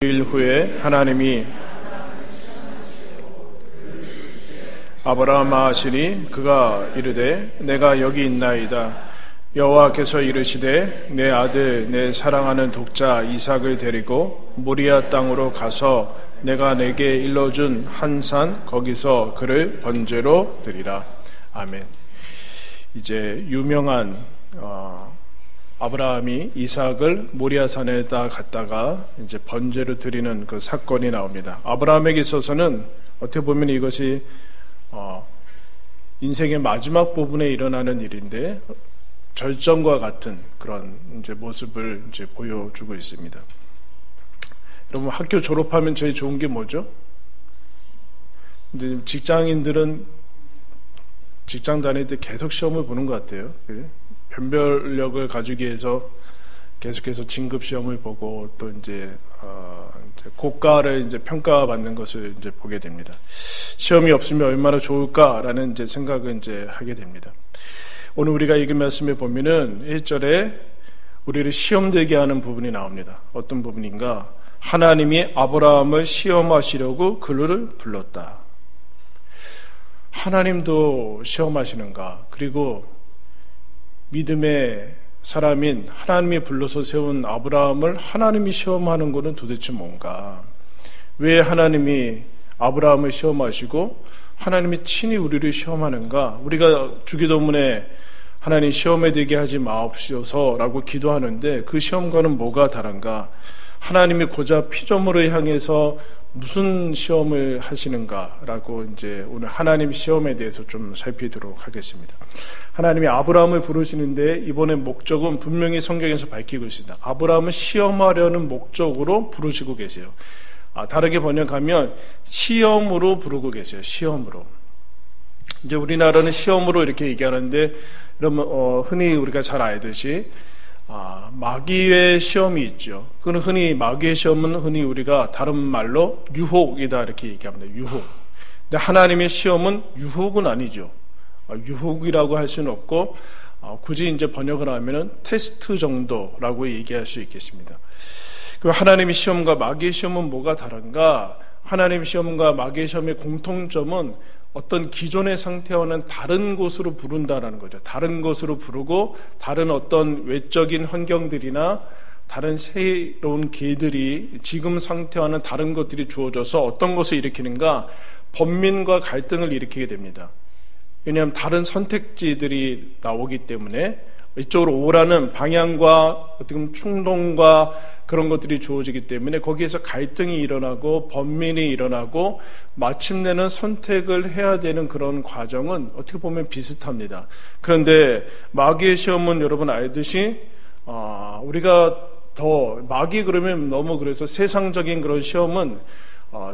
일 후에 하나님이 아브라함아 하시니 그가 이르되 내가 여기 있나이다. 여호와께서 이르시되 내 아들 내 사랑하는 독자 이삭을 데리고 모리아 땅으로 가서 내가 내게 일러준 한 산 거기서 그를 번제로 드리라. 아멘. 이제 유명한 아브라함이 이삭을 모리아산에다 갔다가 이제 번제로 드리는 그 사건이 나옵니다. 아브라함에게 있어서는 어떻게 보면 이것이 인생의 마지막 부분에 일어나는 일인데 절정과 같은 그런 이제 모습을 이제 보여주고 있습니다. 여러분, 학교 졸업하면 제일 좋은 게 뭐죠? 이제 직장인들은 직장 다닐 때 계속 시험을 보는 것 같아요. 변별력을 가지기 위해서 계속해서 진급 시험을 보고 또 이제 고가를 이제 평가받는 것을 이제 보게 됩니다. 시험이 없으면 얼마나 좋을까라는 이제 생각을 이제 하게 됩니다. 오늘 우리가 읽은 말씀에 보면은 1절에 우리를 시험되게 하는 부분이 나옵니다. 어떤 부분인가? 하나님이 아브라함을 시험하시려고 그를 불렀다. 하나님도 시험하시는가? 그리고 믿음의 사람인 하나님이 불러서 세운 아브라함을 하나님이 시험하는 것은 도대체 뭔가? 왜 하나님이 아브라함을 시험하시고 하나님이 친히 우리를 시험하는가? 우리가 주기도문에 하나님 시험에 들게 하지 마옵소서라고 기도하는데 그 시험과는 뭐가 다른가? 하나님이 고작 피조물을 향해서 무슨 시험을 하시는가라고 이제 오늘 하나님 시험에 대해서 좀 살피도록 하겠습니다. 하나님이 아브라함을 부르시는데 이번에 목적은 분명히 성경에서 밝히고 있습니다. 아브라함을 시험하려는 목적으로 부르시고 계세요. 다르게 번역하면 시험으로 부르고 계세요. 시험으로. 이제 우리나라는 시험으로 이렇게 얘기하는데 여러분 흔히 우리가 잘 알듯이 마귀의 시험이 있죠. 그건 흔히 마귀의 시험은 흔히 우리가 다른 말로 유혹이다 이렇게 얘기합니다. 유혹. 근데 하나님의 시험은 유혹은 아니죠. 유혹이라고 할 수는 없고 굳이 이제 번역을 하면은 테스트 정도라고 얘기할 수 있겠습니다. 그럼 하나님의 시험과 마귀의 시험은 뭐가 다른가? 하나님의 시험과 마귀의 시험의 공통점은 어떤 기존의 상태와는 다른 곳으로 부른다라는 거죠. 다른 곳으로 부르고 다른 어떤 외적인 환경들이나 다른 새로운 길들이 지금 상태와는 다른 것들이 주어져서 어떤 것을 일으키는가? 번민과 갈등을 일으키게 됩니다. 왜냐하면 다른 선택지들이 나오기 때문에 이쪽으로 오라는 방향과 어떻게 보면 충동과 그런 것들이 주어지기 때문에 거기에서 갈등이 일어나고 번민이 일어나고 마침내는 선택을 해야 되는 그런 과정은 어떻게 보면 비슷합니다. 그런데 마귀의 시험은 여러분 알듯이 우리가 더 마귀 그러면 너무 그래서 세상적인 그런 시험은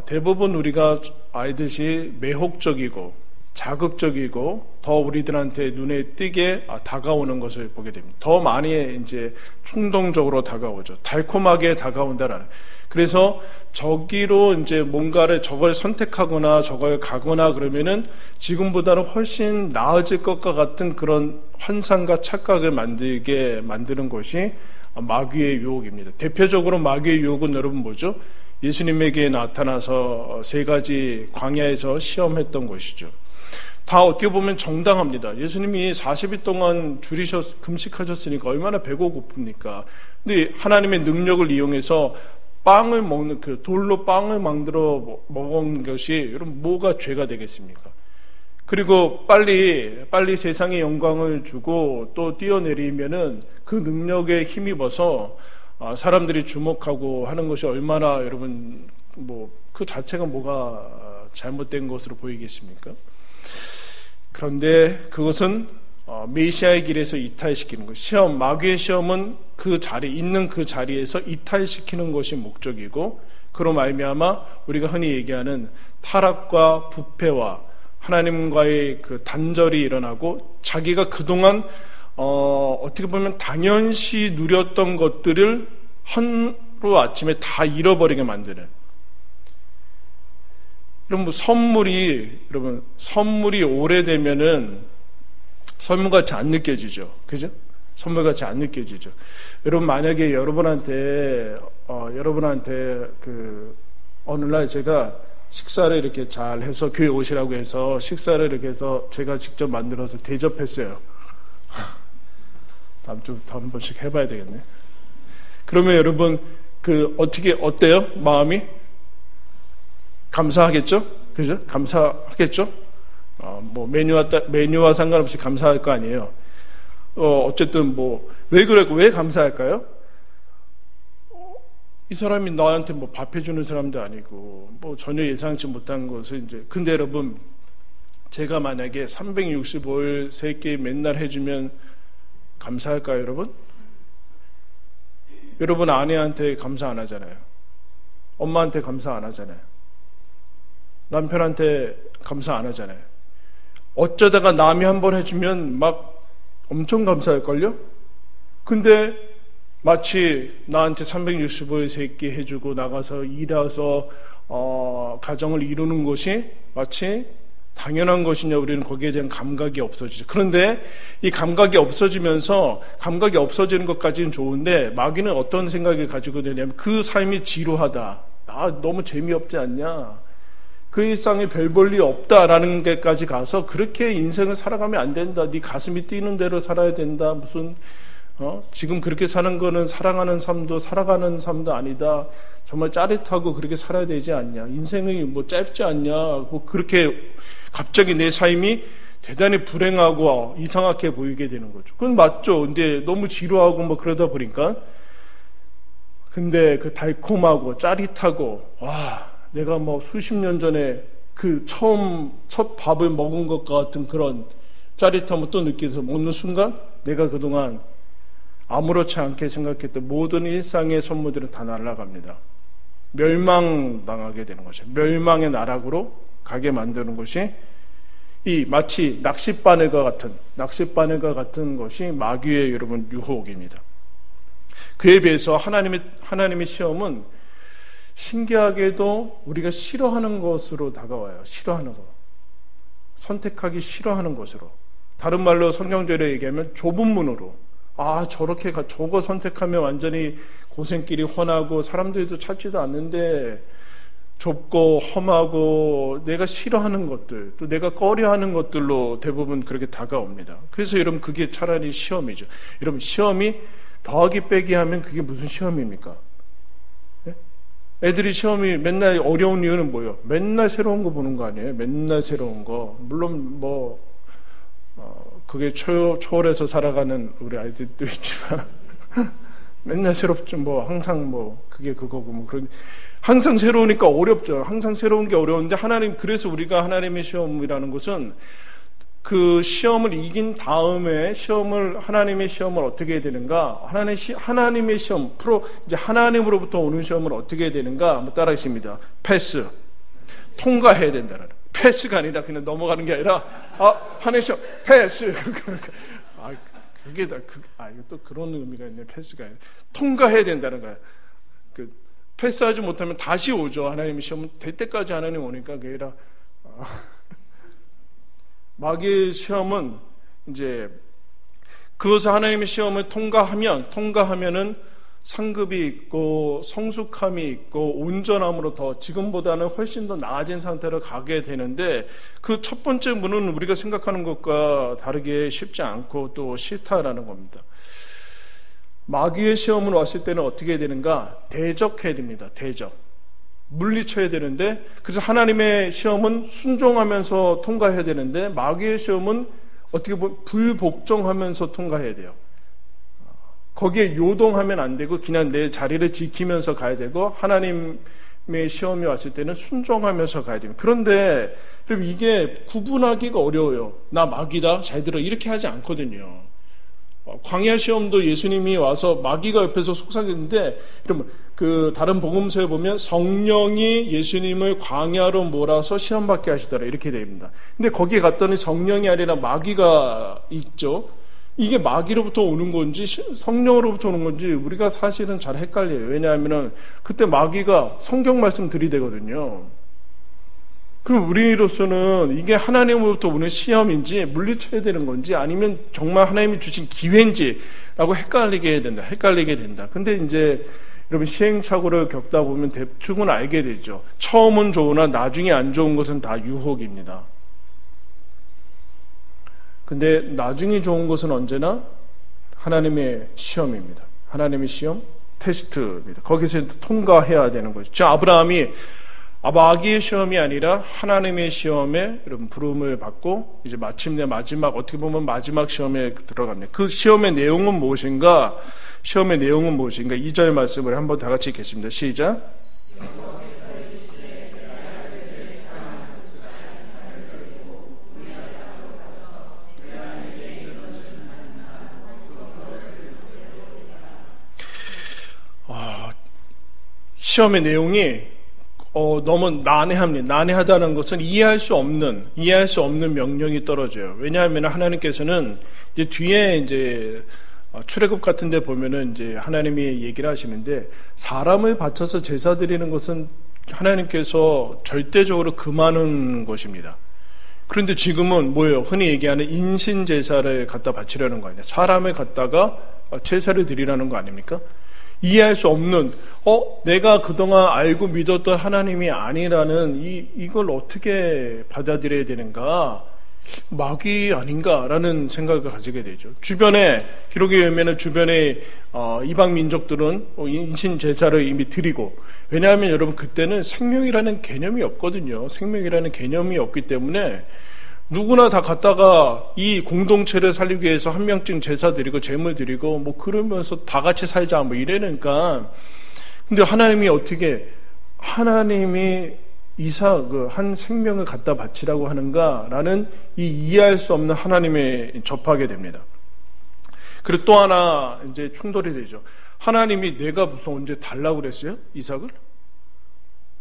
대부분 우리가 알듯이 매혹적이고 자극적이고 더 우리들한테 눈에 띄게 다가오는 것을 보게 됩니다. 더 많이 이제 충동적으로 다가오죠. 달콤하게 다가온다라는. 그래서 저기로 이제 뭔가를 저걸 선택하거나 저걸 가거나 그러면은 지금보다는 훨씬 나아질 것과 같은 그런 환상과 착각을 만드는 것이 마귀의 유혹입니다. 대표적으로 마귀의 유혹은 여러분 뭐죠? 예수님에게 나타나서 세 가지 광야에서 시험했던 것이죠. 다 어떻게 보면 정당합니다. 예수님이 40일 동안 금식하셨으니까 얼마나 배고 고픕니까? 근데 하나님의 능력을 이용해서 빵을 먹는 돌로 빵을 만들어 먹은 것이 여러분 뭐가 죄가 되겠습니까? 그리고 빨리 세상에 영광을 주고 또 뛰어내리면은 그 능력에 힘입어서 사람들이 주목하고 하는 것이 얼마나 여러분 그 자체가 뭐가 잘못된 것으로 보이겠습니까? 그런데 그것은 메시아의 길에서 이탈시키는 것. 시험, 마귀의 시험은 있는 그 자리에서 이탈시키는 것이 목적이고, 그로 말미암아 우리가 흔히 얘기하는 타락과 부패와 하나님과의 그 단절이 일어나고 자기가 그동안 어떻게 보면 당연시 누렸던 것들을 하루 아침에 다 잃어버리게 만드는. 여러분 선물이 오래되면은 선물같이 안 느껴지죠. 그죠? 선물같이 안 느껴지죠. 여러분 만약에 여러분한테 여러분한테 어느 날 제가 식사를 이렇게 잘 해서 교회 오시라고 해서 식사를 이렇게 해서 제가 직접 만들어서 대접했어요. 다음 주부터 한 번씩 해봐야 되겠네. 그러면 여러분 어때요? 마음이? 감사하겠죠? 그죠? 감사하겠죠? 메뉴와 상관없이 감사할 거 아니에요. 어쨌든 왜 그랬고 왜 감사할까요? 이 사람이 나한테 밥 해주는 사람도 아니고 전혀 예상치 못한 것을 근데 여러분, 제가 만약에 365일 3끼 맨날 해주면 감사할까요, 여러분? 여러분 아내한테 감사 안 하잖아요. 엄마한테 감사 안 하잖아요. 남편한테 감사 안 하잖아요. 어쩌다가 남이 한번 해주면 막 엄청 감사할걸요? 근데 마치 나한테 365일 3끼 해주고 나가서 일해서 가정을 이루는 것이 마치 당연한 것이냐, 우리는 거기에 대한 감각이 없어지죠. 그런데 이 감각이 없어지면서, 감각이 없어지는 것까지는 좋은데 마귀는 어떤 생각을 가지고 되냐면 그 삶이 지루하다, 너무 재미없지 않냐, 그 일상에 별 볼일이 없다라는 데까지 가서 그렇게 인생을 살아가면 안 된다, 네 가슴이 뛰는 대로 살아야 된다, 무슨 지금 그렇게 사는 거는 사랑하는 삶도 살아가는 삶도 아니다, 정말 짜릿하고 그렇게 살아야 되지 않냐, 인생이 짧지 않냐, 그렇게 갑자기 내 삶이 대단히 불행하고 이상하게 보이게 되는 거죠. 그건 맞죠. 근데 너무 지루하고 그러다 보니까, 근데 그 달콤하고 짜릿하고, 내가 수십 년 전에 첫 밥을 먹은 것 같은 그런 짜릿함을 또 느껴서 먹는 순간, 내가 그동안 아무렇지 않게 생각했던 모든 일상의 선물들은 다 날아갑니다. 멸망당하게 되는 거죠. 멸망의 나락으로 가게 만드는 것이 마치 낚싯바늘과 같은 것이 마귀의 여러분 유혹입니다. 그에 비해서 하나님의 시험은 신기하게도 우리가 싫어하는 것으로 다가와요. 싫어하는 것, 선택하기 싫어하는 것으로. 다른 말로 성경적으로 얘기하면 좁은 문으로. 저거 선택하면 완전히 고생길이 훤하고 사람들도 찾지도 않는데 좁고 험하고 내가 싫어하는 것들, 또 내가 꺼려하는 것들로 대부분 그렇게 다가옵니다. 그래서 여러분, 그게 차라리 시험이죠. 여러분, 시험이 더하기 빼기 하면 그게 무슨 시험입니까? 네? 애들이 시험이 맨날 어려운 이유는 뭐예요? 맨날 새로운 거 보는 거 아니에요? 맨날 새로운 거. 물론 그게 초월해서 살아가는 우리 아이들도 있지만 맨날 새롭죠. 항상 그게 그거고 그런, 항상 새로우니까 어렵죠. 항상 새로운 게 어려운데 그래서 우리가 하나님의 시험이라는 것은 그 시험을 이긴 다음에 하나님의 시험을 어떻게 해야 되는가? 하나님의 시험, 이제 하나님으로부터 오는 시험을 어떻게 해야 되는가? 한번 따라하겠습니다. 패스. 통과해야 된다는. 패스가 아니라 그냥 넘어가는 게 아니라, 하나님의 시험, 패스. 그게 다, 이거 또 그런 의미가 있네, 패스가 아니라. 통과해야 된다는 거야. 패스하지 못하면 다시 오죠. 하나님의 시험은 될 때까지 하나님 오니까 그게 아니라, 마귀의 시험은 이제 그것을 하나님의 시험을 통과하면은 상급이 있고 성숙함이 있고 온전함으로 더 지금보다는 훨씬 더 나아진 상태로 가게 되는데, 그 첫 번째 문은 우리가 생각하는 것과 다르게 쉽지 않고 또 싫다라는 겁니다. 마귀의 시험은 왔을 때는 어떻게 해야 되는가? 대적해야 됩니다. 물리쳐야 되는데, 그래서 하나님의 시험은 순종하면서 통과해야 되는데, 마귀의 시험은 어떻게 보면 불복종하면서 통과해야 돼요. 거기에 요동하면 안 되고 그냥 내 자리를 지키면서 가야 되고, 하나님의 시험이 왔을 때는 순종하면서 가야 됩니다. 그런데 이게 구분하기가 어려워요. 나 마귀다, 잘 들어, 이렇게 하지 않거든요. 광야 시험도 예수님이 와서 마귀가 옆에서 속삭이는데, 다른 복음서에 보면 성령이 예수님을 광야로 몰아서 시험 받게 하시더라, 이렇게 됩니다. 근데 거기에 갔더니 성령이 아니라 마귀가 있죠. 이게 마귀로부터 오는 건지 성령으로부터 오는 건지 우리가 사실은 잘 헷갈려요. 왜냐하면 그때 마귀가 성경 말씀 들이대거든요. 그럼 우리로서는 이게 하나님으로부터 오는 시험인지 물리쳐야 되는 건지 아니면 정말 하나님이 주신 기회인지라고 헷갈리게 된다. 근데 이제 여러분 시행착오를 겪다 보면 대충은 알게 되죠. 처음은 좋으나 나중에 안 좋은 것은 다 유혹입니다. 근데 나중에 좋은 것은 언제나 하나님의 시험입니다. 하나님의 시험, 테스트입니다. 거기서 통과해야 되는 거죠. 저 아브라함이 마귀의 시험이 아니라 하나님의 시험에 여러분 부름을 받고 이제 마침내 마지막, 어떻게 보면 마지막 시험에 들어갑니다. 그 시험의 내용은 무엇인가? 시험의 내용은 무엇인가? 2절 말씀을 한번 다 같이 읽겠습니다. 시작. 시험의 내용이 너무 난해합니다. 난해하다는 것은 이해할 수 없는 명령이 떨어져요. 왜냐하면 하나님께서는 이제 뒤에 이제 출애굽 같은 데 보면은 이제 하나님이 얘기를 하시는데, 사람을 바쳐서 제사 드리는 것은 하나님께서 절대적으로 금하는 것입니다. 그런데 지금은 뭐예요? 흔히 얘기하는 인신 제사를 갖다 바치려는 거 아니에요? 사람을 갖다가 제사를 드리라는 거 아닙니까? 이해할 수 없는, 내가 그동안 알고 믿었던 하나님이 아니라는 이걸 어떻게 받아들여야 되는가? 마귀 아닌가라는 생각을 가지게 되죠. 주변에, 기록에 의하면 주변에 이방 민족들은 인신 제사를 이미 드리고, 왜냐하면 여러분 그때는 생명이라는 개념이 없거든요. 생명이라는 개념이 없기 때문에 누구나 다 갔다가 이 공동체를 살리기 위해서 한 명쯤 제사 드리고 제물 드리고 뭐 그러면서 다 같이 살자 뭐 이래니까. 근데 하나님이 이삭 한 생명을 갖다 바치라고 하는가라는 이 이해할 수 없는 하나님에 접하게 됩니다. 그리고 또 하나 이제 충돌이 되죠. 하나님이 내가 무슨 언제 달라고 그랬어요? 이삭을?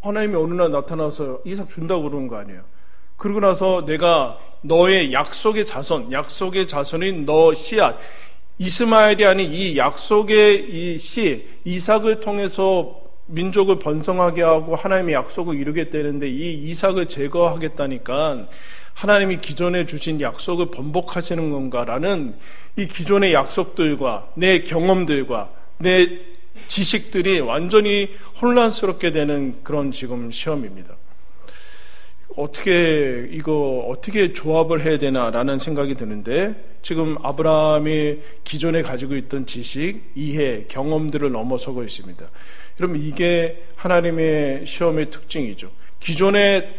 하나님이 어느 날 나타나서 이삭 준다고 그러는 거 아니에요? 그러고 나서 내가 너의 약속의 자손인 너 씨앗, 이스마엘이 아닌 이 약속의 이 씨, 이삭을 통해서 민족을 번성하게 하고 하나님의 약속을 이루겠다는데 이 이삭을 제거하겠다니까 하나님이 기존에 주신 약속을 번복하시는 건가라는 이 기존의 약속들과 내 경험들과 내 지식들이 완전히 혼란스럽게 되는 그런 지금 시험입니다. 어떻게 조합을 해야 되나라는 생각이 드는데, 지금 아브라함이 기존에 가지고 있던 지식, 이해, 경험들을 넘어서고 있습니다. 여러분, 이게 하나님의 시험의 특징이죠. 기존의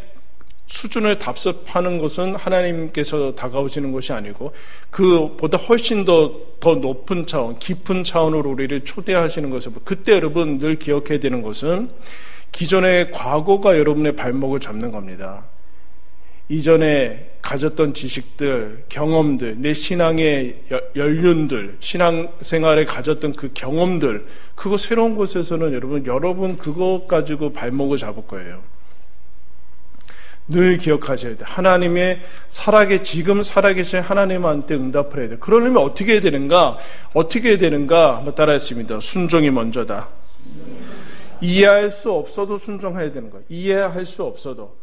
수준을 답습하는 것은 하나님께서 다가오시는 것이 아니고 그보다 훨씬 더 높은 차원, 깊은 차원으로 우리를 초대하시는 것을, 그때 여러분 늘 기억해야 되는 것은 기존의 과거가 여러분의 발목을 잡는 겁니다. 이전에 가졌던 지식들, 경험들, 내 신앙의 연륜들, 신앙생활에 가졌던 그 경험들, 그거 새로운 곳에서는 여러분 그거 가지고 발목을 잡을 거예요. 늘 기억하셔야 돼요. 하나님의 지금 살아계신 하나님한테 응답을 해야 돼요. 그러려면 어떻게 해야 되는가? 한번 따라했습니다. 순종이 먼저다. 이해할 수 없어도 순종해야 되는 거예요. 이해할 수 없어도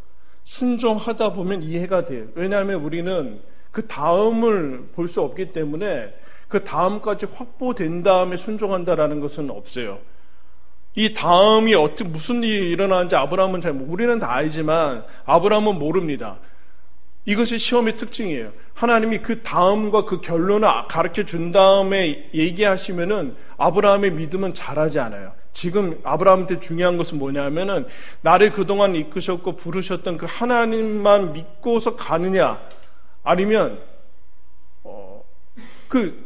순종하다 보면 이해가 돼요. 왜냐하면 우리는 그 다음을 볼 수 없기 때문에 그 다음까지 확보된 다음에 순종한다라는 것은 없어요. 이 다음이 무슨 일이 일어나는지 아브라함은 우리는 다 알지만 아브라함은 모릅니다. 이것이 시험의 특징이에요. 하나님이 그 다음과 그 결론을 가르쳐 준 다음에 얘기하시면은 아브라함의 믿음은 잘하지 않아요. 지금 아브라함한테 중요한 것은 뭐냐면은 나를 그동안 이끄셨고 부르셨던 그 하나님만 믿고서 가느냐, 아니면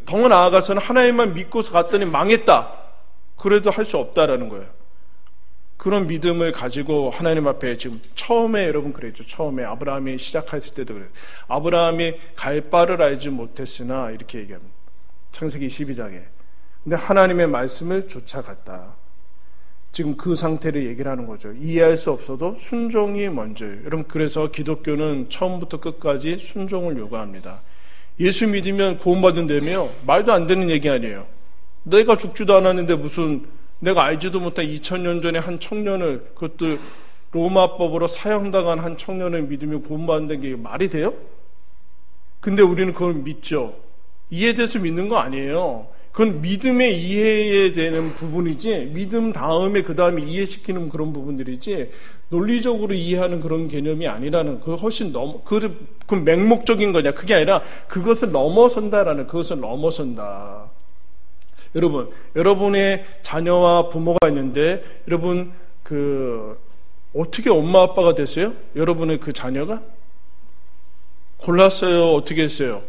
더 나아가서는 하나님만 믿고서 갔더니 망했다, 그래도 할 수 없다라는 거예요. 그런 믿음을 가지고 하나님 앞에 지금 처음에 여러분 그랬죠. 처음에 아브라함이 시작했을 때도 그래요. 아브라함이 갈 바를 알지 못했으나 이렇게 얘기합니다. 창세기 22장에. 근데 하나님의 말씀을 쫓아갔다. 지금 그 상태를 얘기를 하는 거죠. 이해할 수 없어도 순종이 먼저예요. 여러분, 그래서 기독교는 처음부터 끝까지 순종을 요구합니다. 예수 믿으면 구원받는다며? 말도 안 되는 얘기 아니에요. 내가 죽지도 않았는데 무슨 내가 알지도 못한 2000년 전에 한 청년을, 그것도 로마법으로 사형당한 한 청년을 믿으면 구원받는다는 게 말이 돼요? 근데 우리는 그걸 믿죠. 이해돼서 믿는 거 아니에요. 그건 믿음의 이해에 되는 부분이지, 믿음 다음에 그 다음에 이해시키는 그런 부분들이지, 논리적으로 이해하는 그런 개념이 아니라는, 그 훨씬 그 맹목적인 거냐. 그게 아니라 그것을 넘어선다라는, 그것을 넘어선다. 여러분, 여러분의 자녀와 부모가 있는데, 여러분, 어떻게 엄마 아빠가 됐어요? 여러분의 그 자녀가? 골랐어요? 어떻게 했어요?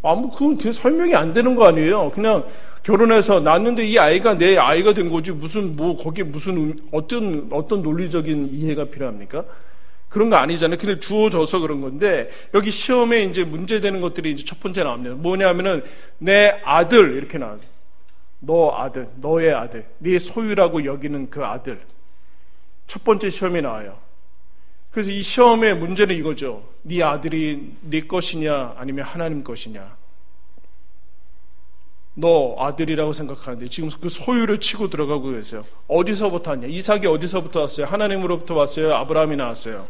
그건 설명이 안 되는 거 아니에요? 그냥 결혼해서 낳았는데 이 아이가 내 아이가 된 거지, 거기에 어떤 논리적인 이해가 필요합니까? 그런 거 아니잖아요. 그냥 주어져서 그런 건데, 여기 시험에 이제 문제되는 것들이 이제 첫 번째 나옵니다. 뭐냐면은, 내 아들, 이렇게 나와요. 너의 아들, 네 소유라고 여기는 그 아들. 첫 번째 시험이 나와요. 그래서 이 시험의 문제는 이거죠. 네 아들이 네 것이냐 아니면 하나님 것이냐. 너 아들이라고 생각하는데 지금 그 소유를 치고 들어가고 계세요. 어디서부터 왔냐? 이삭이 어디서부터 왔어요? 하나님으로부터 왔어요? 아브라함이 나왔어요?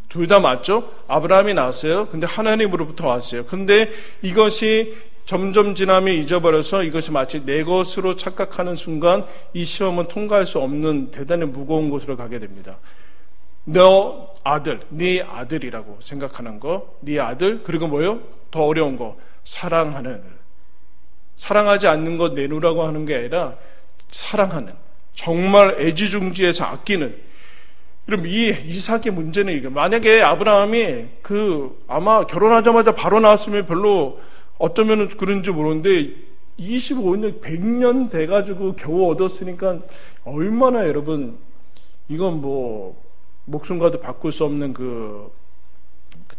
둘 다 맞죠? 아브라함이 나왔어요. 근데 하나님으로부터 왔어요. 근데 이것이 점점 지나면 잊어버려서 이것이 마치 내 것으로 착각하는 순간 이 시험은 통과할 수 없는 대단히 무거운 곳으로 가게 됩니다. 너 아들, 네 아들이라고 생각하는 거, 네 아들, 그리고 뭐요? 더 어려운 거, 사랑하지 않는 것 내놓으라고 하는 게 아니라 사랑하는, 정말 애지중지해서 아끼는. 그럼 이 이삭의 문제는 이게, 만약에 아브라함이 아마 결혼하자마자 바로 나왔으면 별로 어쩌면 그런지 모르는데 25년, 100년 돼가지고 겨우 얻었으니까 얼마나 여러분, 이건 목숨과도 바꿀 수 없는 그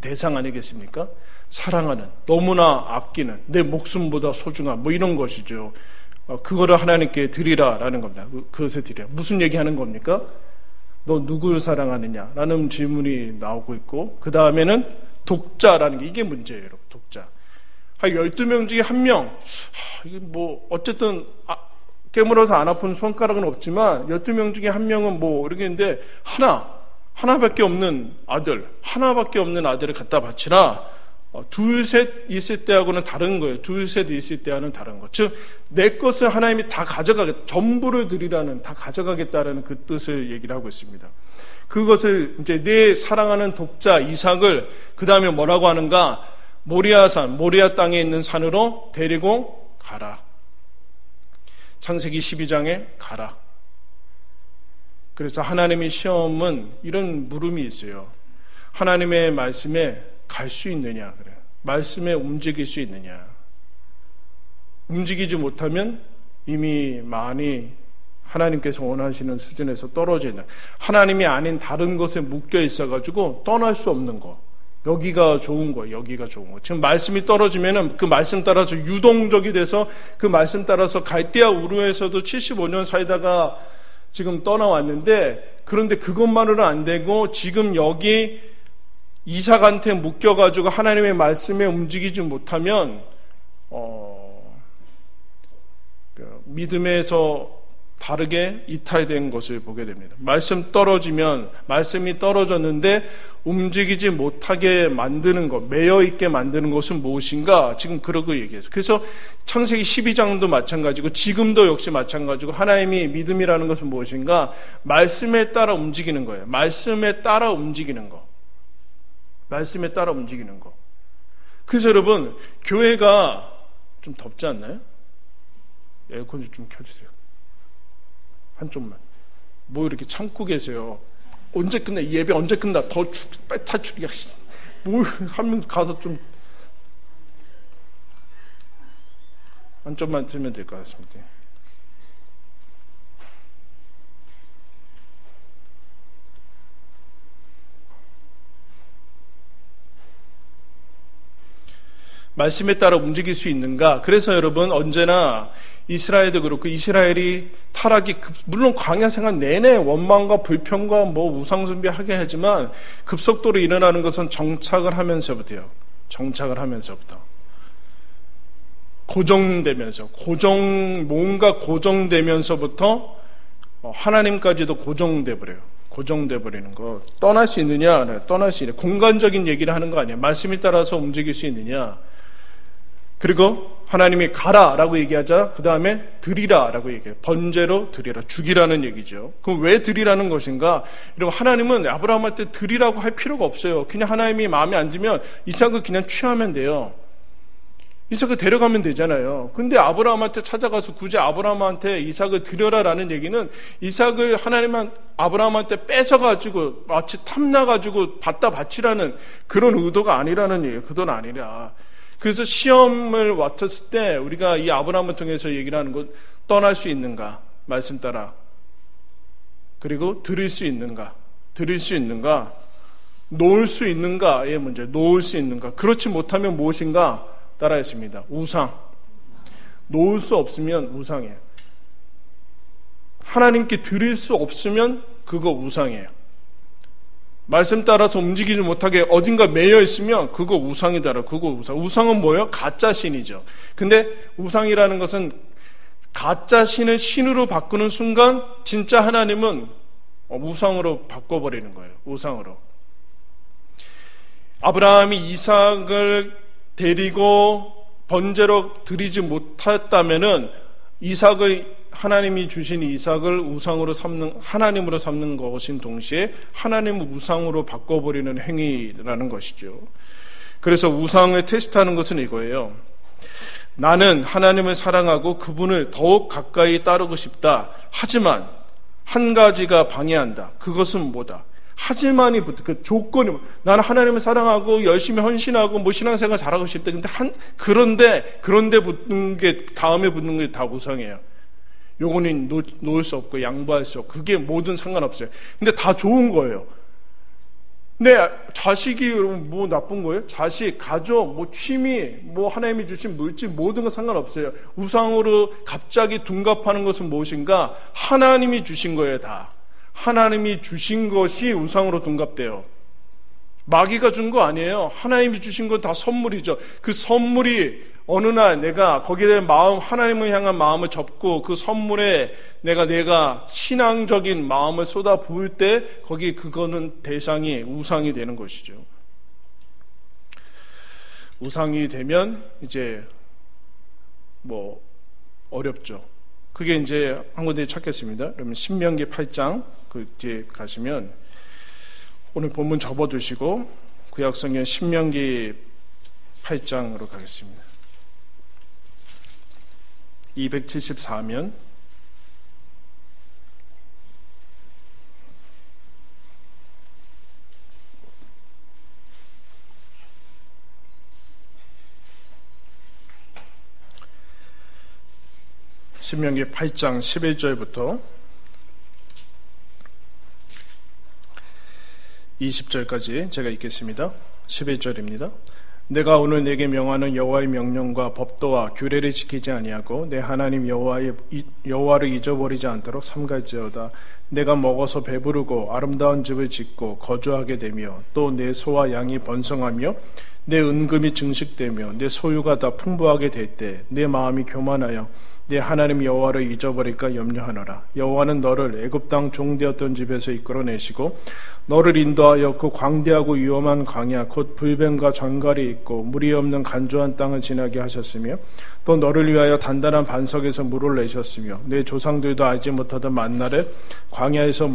대상 아니겠습니까? 사랑하는, 너무나 아끼는, 내 목숨보다 소중한, 이런 것이죠. 그거를 하나님께 드리라라는 겁니다. 그것을 드려. 무슨 얘기하는 겁니까? 너 누구를 사랑하느냐? 라는 질문이 나오고 있고, 그 다음에는 독자라는 게, 이게 문제예요, 여러분. 독자. 12명 중에 1명, 이게 어쨌든, 깨물어서 안 아픈 손가락은 없지만, 12명 중에 1명은 이렇게 했는데, 하나밖에 없는 아들, 하나밖에 없는 아들을 갖다 바치라. 둘, 셋 있을 때하고는 다른 거예요. 둘, 셋 있을 때와는 다른 거. 즉, 내 것을 하나님이 다 전부를 드리라는, 다 가져가겠다라는 그 뜻을 얘기를 하고 있습니다. 그것을 이제 내 사랑하는 독자 이삭을 그 다음에 뭐라고 하는가? 모리아 땅에 있는 산으로 데리고 가라. 창세기 12장에 가라. 그래서 하나님의 시험은 이런 물음이 있어요. 하나님의 말씀에 갈 수 있느냐? 그래요. 말씀에 움직일 수 있느냐? 움직이지 못하면 이미 많이 하나님께서 원하시는 수준에서 떨어져 있는, 하나님이 아닌 다른 것에 묶여 있어가지고 떠날 수 없는 거. 여기가 좋은 거예요. 여기가 좋은 거. 지금 말씀이 떨어지면은 그 말씀 따라서 유동적이 돼서 그 말씀 따라서 갈대아 우르에서도 75년 살다가 지금 떠나왔는데, 그런데 그것만으로는 안 되고 지금 여기 이삭한테 묶여가지고 하나님의 말씀에 움직이지 못하면 믿음에서 다르게 이탈된 것을 보게 됩니다. 말씀이 떨어졌는데 움직이지 못하게 만드는 것, 매여 있게 만드는 것은 무엇인가? 지금 그러고 얘기해서. 그래서 창세기 12장도 마찬가지고 지금도 역시 마찬가지고, 하나님이 믿음이라는 것은 무엇인가? 말씀에 따라 움직이는 거예요. 말씀에 따라 움직이는 거. 말씀에 따라 움직이는 거. 그래서 여러분, 교회가 좀 덥지 않나요? 에어컨 좀 켜주세요. 한쪽만. 이렇게 참고 계세요. 언제 끝내? 예배 언제 끝나? 더 탈출이야. 한 명 가서 좀 한쪽만 틀면 될 것 같습니다. 말씀에 따라 움직일 수 있는가? 그래서 여러분, 언제나 이스라엘도 그렇고, 이스라엘이 타락이 물론 광야 생활 내내 원망과 불평과 우상숭배하게 하지만 급속도로 일어나는 것은 정착을 하면서부터요. 정착을 하면서부터 뭔가 고정되면서부터 하나님까지도 고정돼 버려요. 고정돼 버리는 거. 떠날 수 있느냐? 네, 떠날 수 있느냐? 공간적인 얘기를 하는 거 아니에요. 말씀에 따라서 움직일 수 있느냐? 그리고 하나님이 가라라고 얘기하자 그 다음에 드리라라고 얘기해요. 번제로 드리라, 죽이라는 얘기죠. 그럼 왜 드리라는 것인가? 여러분, 하나님은 아브라함한테 드리라고 할 필요가 없어요. 그냥 하나님이 마음에 안 들면 이삭을 그냥 취하면 돼요. 이삭을 데려가면 되잖아요. 근데 아브라함한테 찾아가서 굳이 아브라함한테 이삭을 드려라라는 얘기는 이삭을 하나님은 아브라함한테 뺏어가지고 마치 탐나가지고 받다 바치라는 그런 의도가 아니라는 얘기예요. 그 돈 아니라. 그래서 시험을 맡았을 때 우리가 이 아브라함을 통해서 얘기를 하는 것, 떠날 수 있는가? 말씀 따라. 그리고 드릴 수 있는가? 드릴 수 있는가? 놓을 수 있는가의 문제. 놓을 수 있는가? 그렇지 못하면 무엇인가? 따라했습니다. 우상. 놓을 수 없으면 우상이에요. 하나님께 드릴 수 없으면 그거 우상이에요. 말씀 따라서 움직이지 못하게 어딘가 매여 있으면 그거 우상이다. 그거 우상. 우상은 뭐예요? 가짜 신이죠. 근데 우상이라는 것은 가짜 신을 신으로 바꾸는 순간 진짜 하나님은 우상으로 바꿔버리는 거예요. 우상으로. 아브라함이 이삭을 데리고 번제로 드리지 못했다면은 이삭의 하나님이 주신 이삭을 우상으로 삼는, 하나님으로 삼는 것인 동시에 하나님을 우상으로 바꿔버리는 행위라는 것이죠. 그래서 우상을 테스트하는 것은 이거예요. 나는 하나님을 사랑하고 그분을 더욱 가까이 따르고 싶다. 하지만 한 가지가 방해한다. 그것은 뭐다? 하지만이 그 조건이, 나는 하나님을 사랑하고 열심히 헌신하고 뭐 신앙생활 잘하고 싶다. 그런데 붙는 게, 다음에 붙는 게 다 우상이에요. 요거는 놓을 수 없고 양보할 수 없고 그게 뭐든 상관없어요. 근데 다 좋은 거예요. 내 자식이 뭐 나쁜 거예요? 자식, 가족, 뭐 취미, 뭐 하나님이 주신 물질 모든 건 상관없어요. 우상으로 갑자기 둔갑하는 것은 무엇인가? 하나님이 주신 거예요. 다 하나님이 주신 것이 우상으로 둔갑돼요. 마귀가 준 거 아니에요. 하나님이 주신 건 다 선물이죠. 그 선물이 어느 날 내가 거기에 대한 마음, 하나님을 향한 마음을 접고 그 선물에 내가 신앙적인 마음을 쏟아 부을 때 거기 그거는 대상이 우상이 되는 것이죠. 우상이 되면 이제 뭐 어렵죠. 그게 이제 한 군데 찾겠습니다. 그러면 신명기 8장 그 뒤에 가시면 오늘 본문 접어두시고 구약성경 신명기 8장으로 가겠습니다. 274면 신명기 8장 11절부터 20절까지 제가 읽겠습니다. 11절입니다. 내가 오늘 내게 명하는 여호와의 명령과 법도와 규례를 지키지 아니하고 내 하나님 여호와를 잊어버리지 않도록 삼갈지어다. 내가 먹어서 배부르고 아름다운 집을 짓고 거주하게 되며 또 내 소와 양이 번성하며 내 은금이 증식되며 내 소유가 다 풍부하게 될 때 내 마음이 교만하여 내 하나님 여호와를 잊어버릴까 염려하노라. 여호와는 너를 애굽 땅 종되었던 집에서 이끌어내시고 너를 인도하여 그 광대하고 위험한 광야 곧 불뱀과 전갈이 있고 물이 없는 간조한 땅을 지나게 하셨으며 또 너를 위하여 단단한 반석에서 물을 내셨으며 내 조상들도 알지 못하던 만나를 광야에서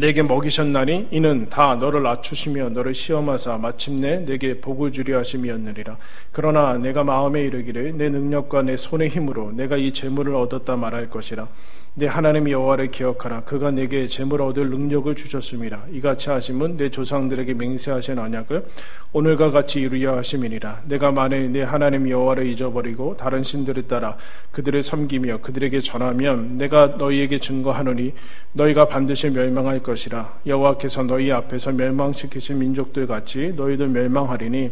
내게 먹이셨나니 이는 다 너를 낮추시며 너를 시험하사 마침내 내게 복을 주려 하심이었느니라. 그러나 내가 마음에 이르기를 내 능력과 내 손의 힘으로 내가 이 재물을 얻었다 말할 것이라. 내 하나님 여호와를 기억하라. 그가 내게 재물 얻을 능력을 주셨음이라. 이같이 하심은 내 조상들에게 맹세하신 언약을 오늘과 같이 이루려 하심이니라. 내가 만일 내 하나님 여호와를 잊어버리고 다른 신들을 따라 그들을 섬기며 그들에게 전하면 내가 너희에게 증거하노니 너희가 반드시 멸망할 것이라. 여호와께서 너희 앞에서 멸망시키신 민족들 같이 너희도 멸망하리니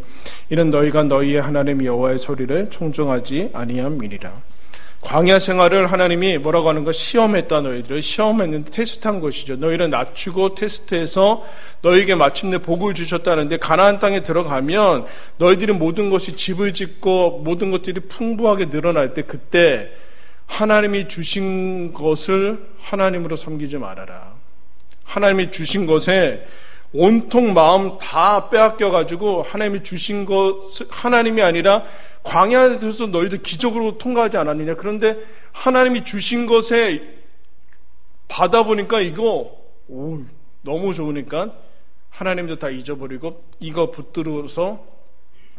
이는 너희가 너희의 하나님 여호와의 소리를 청종하지 아니함이니라. 광야 생활을 하나님이 뭐라고 하는 거? 시험했다. 너희들을 시험했는데 테스트한 것이죠. 너희를 낮추고 테스트해서 너희에게 마침내 복을 주셨다는데 가나안 땅에 들어가면 너희들이 모든 것이 집을 짓고 모든 것들이 풍부하게 늘어날 때 그때 하나님이 주신 것을 하나님으로 섬기지 말아라. 하나님이 주신 것에 온통 마음 다 빼앗겨가지고 하나님이 주신 것, 하나님이 아니라 광야에서 너희들 기적으로 통과하지 않았느냐. 그런데 하나님이 주신 것에 받아보니까 이거 너무 좋으니까 하나님도 다 잊어버리고 이거 붙들어서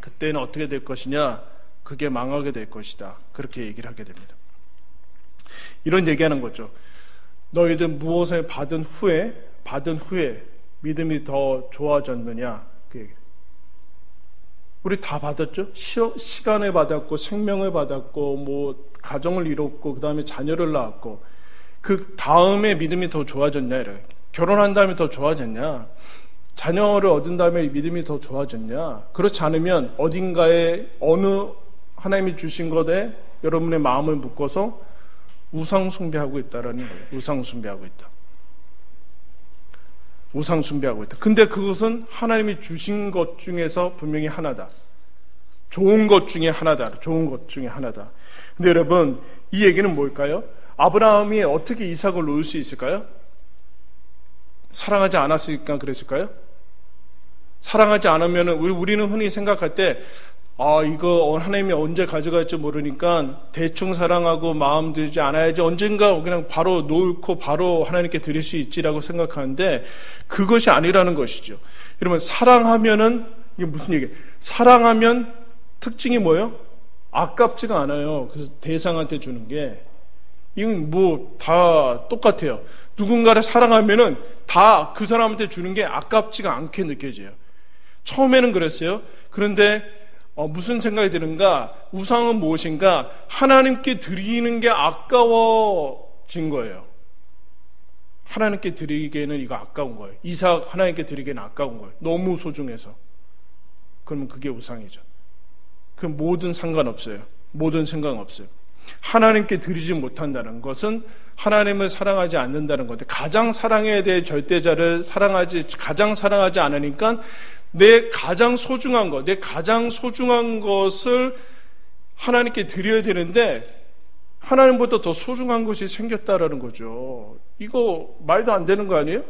그때는 어떻게 될 것이냐, 그게 망하게 될 것이다. 그렇게 얘기를 하게 됩니다. 이런 얘기하는 거죠. 너희들 무엇을 받은 후에 믿음이 더 좋아졌느냐. 우리 다 받았죠? 시간을 받았고 생명을 받았고 뭐 가정을 이뤘고 그 다음에 자녀를 낳았고 그 다음에 믿음이 더 좋아졌냐. 이래. 결혼한 다음에 더 좋아졌냐, 자녀를 얻은 다음에 믿음이 더 좋아졌냐. 그렇지 않으면 어딘가에 어느 하나님이 주신 것에 여러분의 마음을 묶어서 우상 숭배하고 있다라는 거예요. 우상 숭배하고 있다. 우상 숭배하고 있다. 근데 그것은 하나님이 주신 것 중에서 분명히 하나다. 좋은 것 중에 하나다. 좋은 것 중에 하나다. 근데 여러분, 이 얘기는 뭘까요? 아브라함이 어떻게 이삭을 놓을 수 있을까요? 사랑하지 않았으니까 그랬을까요? 사랑하지 않으면 우리는 흔히 생각할 때 이거 하나님이 언제 가져갈지 모르니까 대충 사랑하고 마음 들지 않아야지 언젠가 그냥 바로 놓고 바로 하나님께 드릴 수 있지라고 생각하는데 그것이 아니라는 것이죠. 여러분, 사랑하면은 이게 무슨 얘기예요? 사랑하면 특징이 뭐예요? 아깝지가 않아요. 그래서 대상한테 주는 게 이건 뭐 다 똑같아요. 누군가를 사랑하면은 다 그 사람한테 주는 게 아깝지가 않게 느껴져요. 처음에는 그랬어요. 그런데 무슨 생각이 드는가? 우상은 무엇인가? 하나님께 드리는 게 아까워진 거예요. 하나님께 드리기에는 이거 아까운 거예요. 이삭 하나님께 드리기에는 아까운 거예요. 너무 소중해서. 그러면 그게 우상이죠. 그럼 뭐든 상관없어요. 뭐든 상관없어요. 하나님께 드리지 못한다는 것은 하나님을 사랑하지 않는다는 건데, 가장 사랑해야 될 절대자를 가장 사랑하지 않으니까 내 가장 소중한 것, 내 가장 소중한 것을 하나님께 드려야 되는데 하나님보다 더 소중한 것이 생겼다라는 거죠. 이거 말도 안 되는 거 아니에요?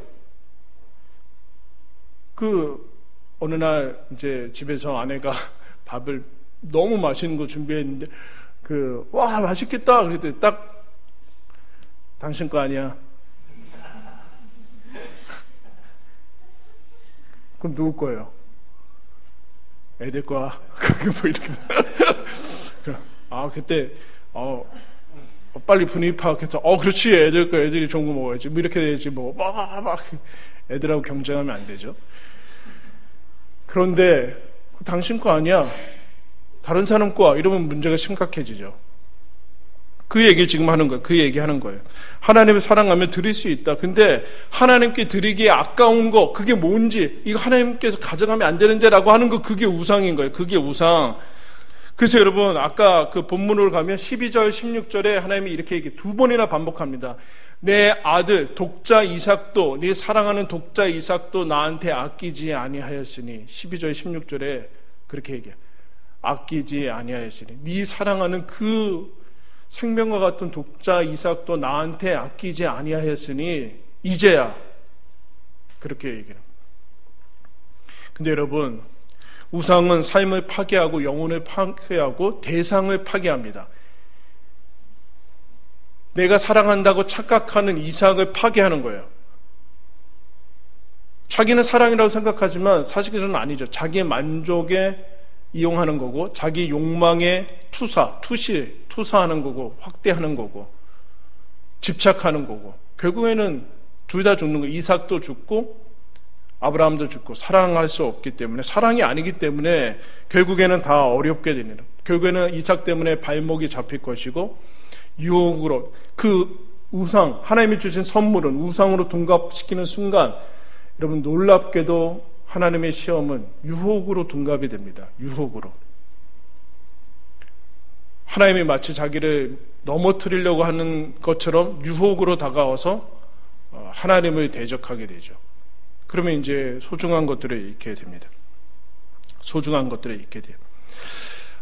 어느 날 이제 집에서 아내가 밥을 너무 맛있는 거 준비했는데 와 맛있겠다 그랬더니 딱 당신 거 아니야. 그럼 누구 거예요? 애들 거야. 뭐 이렇게. 그때 빨리 분위기 파악해서 그렇지, 애들 거, 애들이 좋은 거 먹어야지. 뭐 이렇게 돼야지. 막 애들하고 경쟁하면 안 되죠. 그런데 당신 거 아니야. 다른 사람 거야. 이러면 문제가 심각해지죠. 그 얘기를 지금 하는 거예요. 그 얘기하는 거예요. 하나님을 사랑하면 드릴 수 있다. 근데 하나님께 드리기에 아까운 거, 그게 뭔지, 이거 하나님께서 가져가면 안 되는데 라고 하는 거, 그게 우상인 거예요. 그게 우상. 그래서 여러분, 아까 그 본문으로 가면 12절, 16절에 하나님이 이렇게 얘기 두 번이나 반복합니다. 내 아들, 독자 이삭도, 네 사랑하는 독자 이삭도 나한테 아끼지 아니하였으니. 12절, 16절에 그렇게 얘기해요. 아끼지 아니하였으니. 네 사랑하는 그 생명과 같은 독자 이삭도 나한테 아끼지 아니하였으니 이제야. 그렇게 얘기해요. 근데 여러분, 우상은 삶을 파괴하고 영혼을 파괴하고 대상을 파괴합니다. 내가 사랑한다고 착각하는 이삭을 파괴하는 거예요. 자기는 사랑이라고 생각하지만 사실은 아니죠. 자기의 만족에 이용하는 거고, 자기 욕망에 투사하는 거고, 확대하는 거고, 집착하는 거고, 결국에는 둘 다 죽는 거예요. 이삭도 죽고 아브라함도 죽고. 사랑할 수 없기 때문에, 사랑이 아니기 때문에 결국에는 다 어렵게 됩니다. 결국에는 이삭 때문에 발목이 잡힐 것이고, 유혹으로 그 우상, 하나님이 주신 선물은 우상으로 둔갑시키는 순간, 여러분 놀랍게도 하나님의 시험은 유혹으로 둔갑이 됩니다. 유혹으로. 하나님이 마치 자기를 넘어뜨리려고 하는 것처럼 유혹으로 다가와서 하나님을 대적하게 되죠. 그러면 이제 소중한 것들을 잃게 됩니다. 소중한 것들을 잃게 돼요.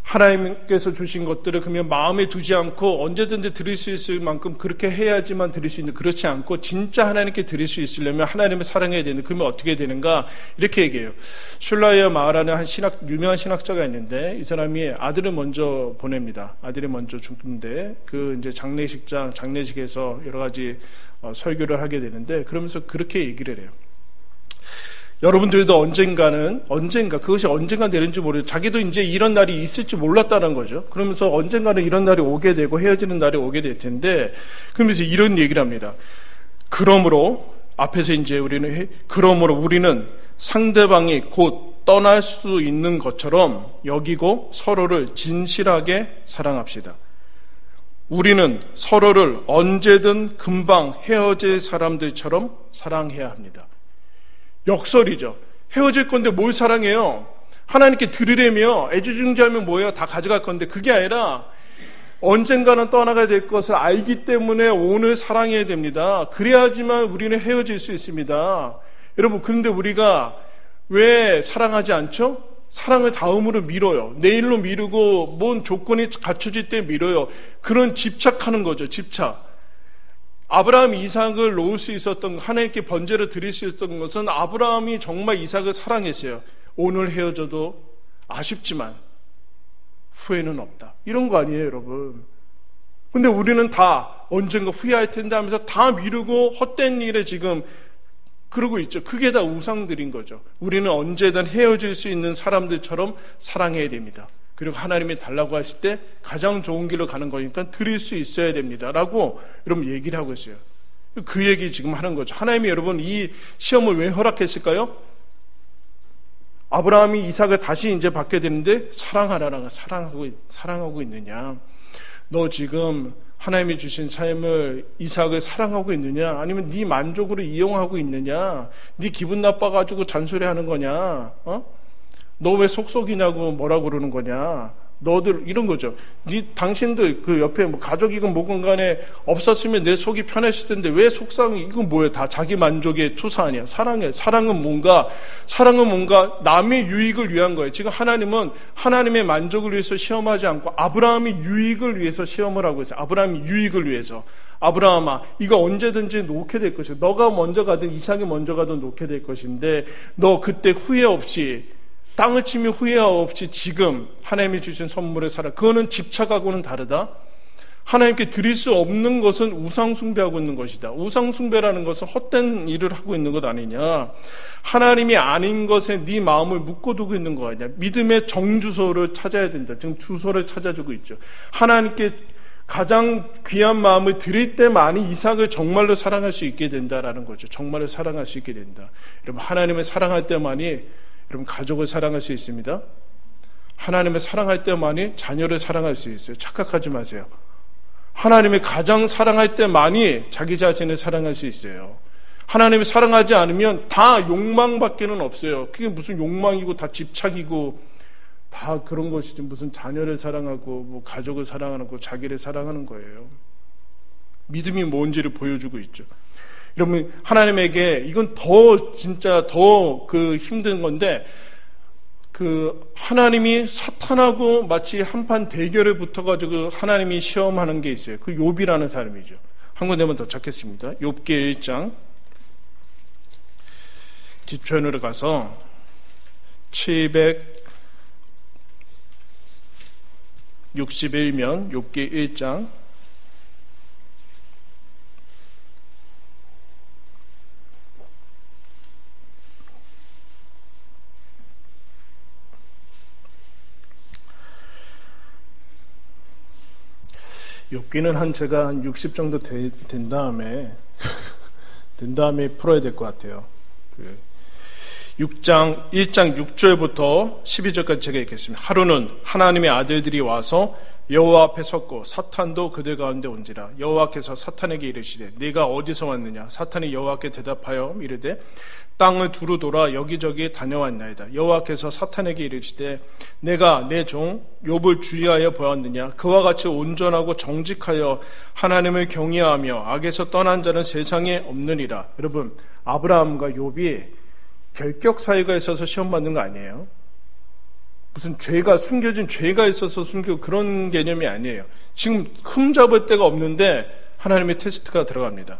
하나님께서 주신 것들을 그러면 마음에 두지 않고 언제든지 드릴 수 있을 만큼 그렇게 해야지만 드릴 수 있는, 그렇지 않고 진짜 하나님께 드릴 수 있으려면 하나님을 사랑해야 되는, 그러면 어떻게 되는가? 이렇게 얘기해요. 슐라이어 마하라는 한 유명한 신학자가 있는데 이 사람이 아들을 먼저 보냅니다. 아들이 먼저 죽는데 그 이제 장례식에서 여러 가지 설교를 하게 되는데 그러면서 그렇게 얘기를 해요. 여러분들도 언젠가 그것이 언젠가 되는지 모르겠어요. 자기도 이제 이런 날이 있을지 몰랐다는 거죠. 그러면서 언젠가는 이런 날이 오게 되고 헤어지는 날이 오게 될 텐데, 그러면서 이런 얘기를 합니다. 그러므로 앞에서 이제 그러므로 우리는 상대방이 곧 떠날 수 있는 것처럼 여기고 서로를 진실하게 사랑합시다. 우리는 서로를 언제든 금방 헤어질 사람들처럼 사랑해야 합니다. 역설이죠. 헤어질 건데 뭘 사랑해요? 하나님께 드리려며 애지중지하면 뭐예요? 다 가져갈 건데, 그게 아니라 언젠가는 떠나가야 될 것을 알기 때문에 오늘 사랑해야 됩니다. 그래야지만 우리는 헤어질 수 있습니다. 여러분, 그런데 우리가 왜 사랑하지 않죠? 사랑을 다음으로 미뤄요. 내일로 미루고 뭔 조건이 갖춰질 때 미뤄요. 그런 집착하는 거죠. 집착. 아브라함이 이삭을 놓을 수 있었던, 하나님께 번제를 드릴 수 있었던 것은 아브라함이 정말 이삭을 사랑했어요. 오늘 헤어져도 아쉽지만 후회는 없다. 이런 거 아니에요, 여러분. 근데 우리는 다 언젠가 후회할 텐데 하면서 다 미루고 헛된 일에 지금 그러고 있죠. 그게 다 우상들인 거죠. 우리는 언제든 헤어질 수 있는 사람들처럼 사랑해야 됩니다. 그리고 하나님이 달라고 하실 때 가장 좋은 길로 가는 거니까 드릴 수 있어야 됩니다. 라고 여러분 얘기를 하고 있어요. 그 얘기 지금 하는 거죠. 하나님이 여러분 이 시험을 왜 허락했을까요? 아브라함이 이삭을 다시 이제 받게 되는데 사랑하라가 사랑하고 있느냐? 너 지금 하나님이 주신 삶을, 이삭을 사랑하고 있느냐? 아니면 네 만족으로 이용하고 있느냐? 네 기분 나빠가지고 잔소리하는 거냐? 너 왜 속속이냐고 뭐라고 그러는 거냐? 너들 이런 거죠. 당신들 그 옆에 뭐 가족이건 뭐건 간에 없었으면 내 속이 편했을 텐데 왜 속상해? 이건 뭐예요? 다 자기 만족의 투사 아니야. 사랑은 뭔가 남의 유익을 위한 거예요. 지금 하나님은 하나님의 만족을 위해서 시험하지 않고 아브라함의 유익을 위해서 시험을 하고 있어요. 아브라함의 유익을 위해서. 아브라함아, 이거 언제든지 놓게 될 것이야. 너가 먼저 가든 이삭이 먼저 가든 놓게 될 것인데 너 그때 후회 없이, 땅을 치며 후회 없이 지금 하나님이 주신 선물을 살아. 그거는 집착하고는 다르다. 하나님께 드릴 수 없는 것은 우상 숭배하고 있는 것이다. 우상 숭배라는 것은 헛된 일을 하고 있는 것 아니냐. 하나님이 아닌 것에 네 마음을 묶어두고 있는 거 아니냐. 믿음의 정주소를 찾아야 된다. 지금 주소를 찾아주고 있죠. 하나님께 가장 귀한 마음을 드릴 때만이 이삭을 정말로 사랑할 수 있게 된다라는 거죠. 정말로 사랑할 수 있게 된다. 여러분, 하나님을 사랑할 때만이 여러분 가족을 사랑할 수 있습니다. 하나님을 사랑할 때만이 자녀를 사랑할 수 있어요. 착각하지 마세요. 하나님을 가장 사랑할 때만이 자기 자신을 사랑할 수 있어요. 하나님을 사랑하지 않으면 다 욕망밖에는 없어요. 그게 무슨 욕망이고 다 집착이고 다 그런 것이지, 무슨 자녀를 사랑하고 뭐 가족을 사랑하고 자기를 사랑하는 거예요. 믿음이 뭔지를 보여주고 있죠. 여러분, 하나님에게 이건 진짜 더 힘든 건데, 하나님이 사탄하고 마치 한판 대결에 붙어가지고 하나님이 시험하는 게 있어요. 그 욥이라는 사람이죠. 한 군데만 더 찾겠습니다. 욥기 1장 뒷편으로 가서 761면 욥기 1장 욥기는 제가 한 60 정도 된 다음에 풀어야 될 것 같아요. 1장 6절부터 12절까지 제가 읽겠습니다. 하루는 하나님의 아들들이 와서 여호와 앞에 섰고 사탄도 그들 가운데 온지라. 여호와께서 사탄에게 이르시되 네가 어디서 왔느냐? 사탄이 여호와께 대답하여 이르되 땅을 두루 돌아 여기저기 다녀왔나이다. 여호와께서 사탄에게 이르시되 내가 내 종 욥을 주의하여 보았느냐? 그와 같이 온전하고 정직하여 하나님을 경외하며 악에서 떠난 자는 세상에 없느니라. 여러분, 아브라함과 욥이 결격 사이가 있어서 시험 받는 거 아니에요. 무슨 죄가 숨겨진 죄가 있어서 그런 개념이 아니에요. 지금 흠잡을 데가 없는데 하나님의 테스트가 들어갑니다.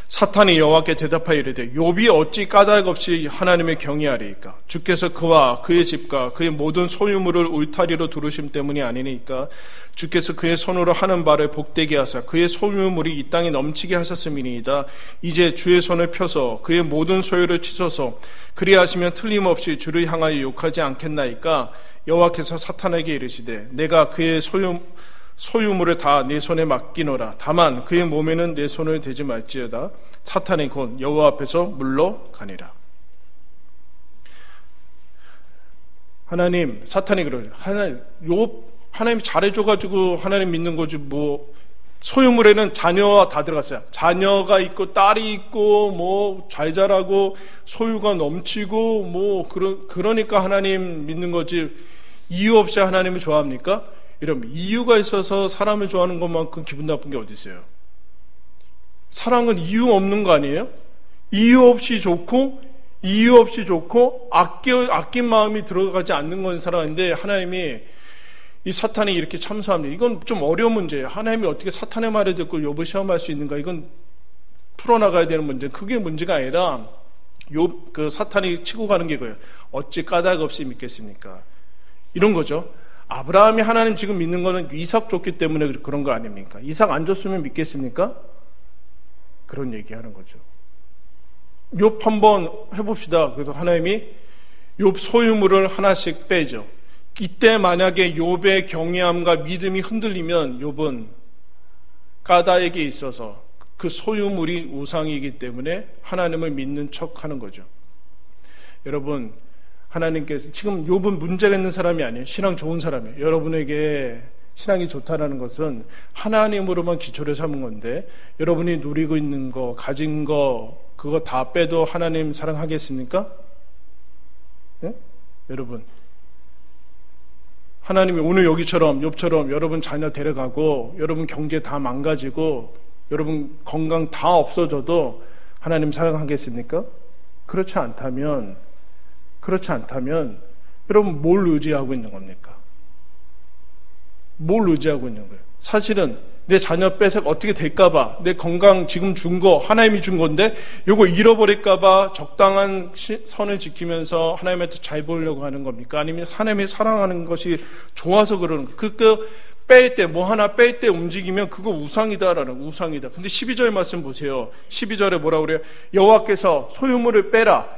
사탄이 여호와께 대답하여 이르되 욥이 어찌 까닭 없이 하나님을 경외하리이까? 주께서 그와 그의 집과 그의 모든 소유물을 울타리로 두르심 때문이 아니니까? 주께서 그의 손으로 하는 바를 복되게 하사 그의 소유물이 이 땅에 넘치게 하셨음이니이다. 이제 주의 손을 펴서 그의 모든 소유를 치소서. 그리하시면 틀림없이 주를 향하여 욕하지 않겠나이까? 여호와께서 사탄에게 이르시되 내가 그의 소유물을 다 내 손에 맡기노라. 다만 그의 몸에는 내 손을 대지 말지어다. 사탄이 곧 여호와 앞에서 물러가니라. 하나님, 사탄이 그러죠. 하나님 잘해줘가지고 하나님 믿는 거지 뭐. 소유물에는 자녀와 다 들어갔어요. 자녀가 있고 딸이 있고 뭐 잘 자라고 소유가 넘치고 뭐 그러니까 하나님 믿는 거지. 이유 없이 하나님을 좋아합니까? 이러면 이유가 있어서 사람을 좋아하는 것만큼 기분 나쁜 게 어디 있어요? 사랑은 이유 없는 거 아니에요? 이유 없이 좋고 아낀 마음이 들어가지 않는 건 사랑인데 하나님이 이 사탄이 이렇게 참소합니다. 이건 좀 어려운 문제예요. 하나님이 어떻게 사탄의 말을 듣고 욥을 시험할 수 있는가? 이건 풀어나가야 되는 문제. 그게 문제가 아니라 그 사탄이 치고 가는 게 그거예요. 어찌 까닭 없이 믿겠습니까? 이런 거죠. 아브라함이 하나님 지금 믿는 거는 이삭 줬기 때문에 그런 거 아닙니까? 이삭 안 줬으면 믿겠습니까? 그런 얘기하는 거죠. 욥 한번 해봅시다. 그래서 하나님이 욥 소유물을 하나씩 빼죠. 이때 만약에 욥의 경외함과 믿음이 흔들리면 욥은 까닭에 있어서 그 소유물이 우상이기 때문에 하나님을 믿는 척하는 거죠. 여러분, 하나님께서 지금 욥은 문제가 있는 사람이 아니에요. 신앙 좋은 사람이에요. 여러분에게 신앙이 좋다라는 것은 하나님으로만 기초를 삼은 건데 여러분이 누리고 있는 거, 가진 거 그거 다 빼도 하나님 사랑하겠습니까? 네? 여러분, 하나님이 오늘 여기처럼 욥처럼 여러분 자녀 데려가고 여러분 경제 다 망가지고 여러분 건강 다 없어져도 하나님 사랑하겠습니까? 그렇지 않다면 여러분 뭘 의지하고 있는 겁니까? 뭘 의지하고 있는 거예요? 사실은 내 자녀 빼서 어떻게 될까봐 내 건강 지금 준 거 하나님이 준 건데 요거 잃어버릴까봐 적당한 선을 지키면서 하나님한테 잘 보이려고 하는 겁니까? 아니면 하나님이 사랑하는 것이 좋아서 그러는 거? 그거 뺄 때 뭐 하나 뺄 때 움직이면 그거 우상이다라는 우상이다. 근데 12절 말씀 보세요. 12절에 뭐라고 그래요? 여호와께서 소유물을 빼라.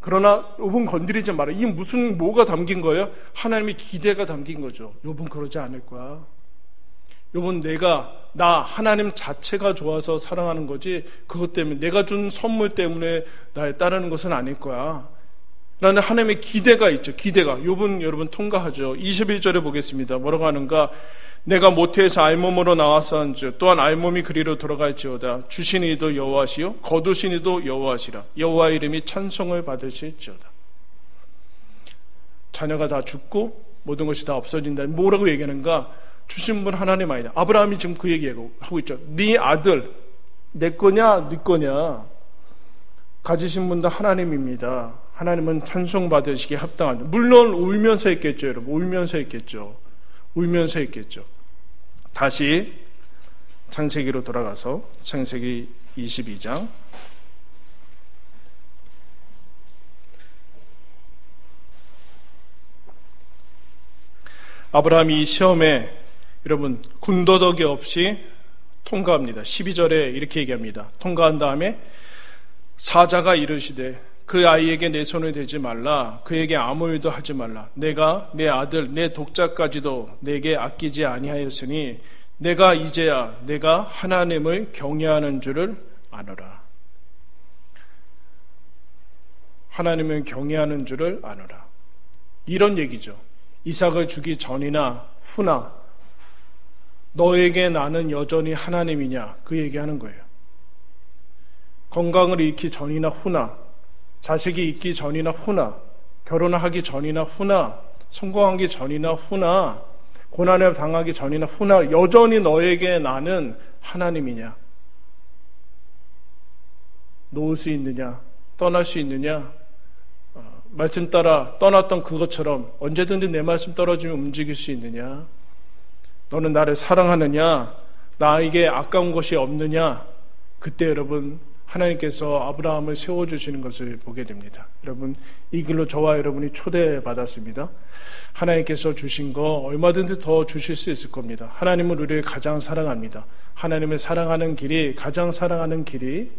그러나 욥은 건드리지 마라. 이게 무슨 뭐가 담긴 거예요? 하나님의 기대가 담긴 거죠. 욥은 그러지 않을 거야. 욥은 나 하나님 자체가 좋아서 사랑하는 거지 그것 때문에 내가 준 선물 때문에 나에 따르는 것은 아닐 거야. 라는 하나님의 기대가 있죠. 기대가. 욥은 여러분 통과하죠. 21절에 보겠습니다. 뭐라고 하는가? 내가 모태에서 알몸으로 나왔었는즉 또한 알몸이 그리로 돌아갈지어다. 주신 이도 여호와시요 거두신 이도 여호와시라. 여호와 이름이 찬송을 받으실지어다. 자녀가 다 죽고 모든 것이 다 없어진다. 뭐라고 얘기하는가? 주신 분 하나님 아니냐. 아브라함이 지금 그 얘기하고 있죠. 네 아들 내 거냐 네 거냐. 가지신 분도 하나님입니다. 하나님은 찬송 받으시기에 합당한. 물론 울면서 했겠죠. 여러분 울면서 했겠죠. 다시 창세기로 돌아가서 창세기 22장 아브라함이 이 시험에 여러분 군더더기 없이 통과합니다. 12절에 이렇게 얘기합니다. 통과한 다음에 사자가 이르시되 그 아이에게 내 손을 대지 말라. 그에게 아무 일도 하지 말라. 내가 내 아들 내 독자까지도 내게 아끼지 아니하였으니 내가 이제야 내가 하나님을 경외하는 줄을 아노라. 하나님을 경외하는 줄을 아노라. 이런 얘기죠. 이삭을 주기 전이나 후나 너에게 나는 여전히 하나님이냐 그 얘기하는 거예요. 건강을 잃기 전이나 후나 자식이 있기 전이나 후나 결혼을 하기 전이나 후나 성공하기 전이나 후나 고난을 당하기 전이나 후나 여전히 너에게 나는 하나님이냐. 놓을 수 있느냐 떠날 수 있느냐 말씀 따라 떠났던 그것처럼 언제든지 내 말씀 떨어지면 움직일 수 있느냐? 너는 나를 사랑하느냐? 나에게 아까운 것이 없느냐? 그때 여러분 하나님께서 아브라함을 세워주시는 것을 보게 됩니다. 여러분 이 길로 저와 여러분이 초대받았습니다. 하나님께서 주신 거 얼마든지 더 주실 수 있을 겁니다. 하나님은 우리를 가장 사랑합니다. 하나님을 사랑하는 길이, 가장 사랑하는 길이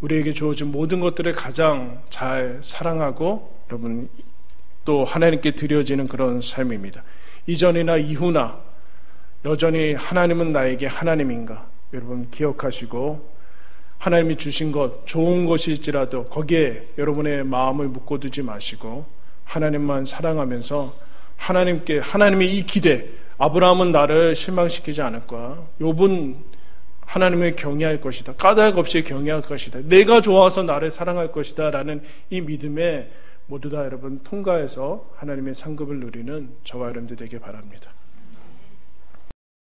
우리에게 주어진 모든 것들을 가장 잘 사랑하고 여러분 또 하나님께 드려지는 그런 삶입니다. 이전이나 이후나 여전히 하나님은 나에게 하나님인가? 여러분 기억하시고 하나님이 주신 것, 좋은 것일지라도 거기에 여러분의 마음을 묶어두지 마시고 하나님만 사랑하면서 하나님의 이 기대, 아브라함은 나를 실망시키지 않을 거야. 욥은 하나님을 경외할 것이다. 까닭 없이 경외할 것이다. 내가 좋아서 나를 사랑할 것이다. 라는 이 믿음에 모두 다 여러분 통과해서 하나님의 상급을 누리는 저와 여러분들 되길 바랍니다.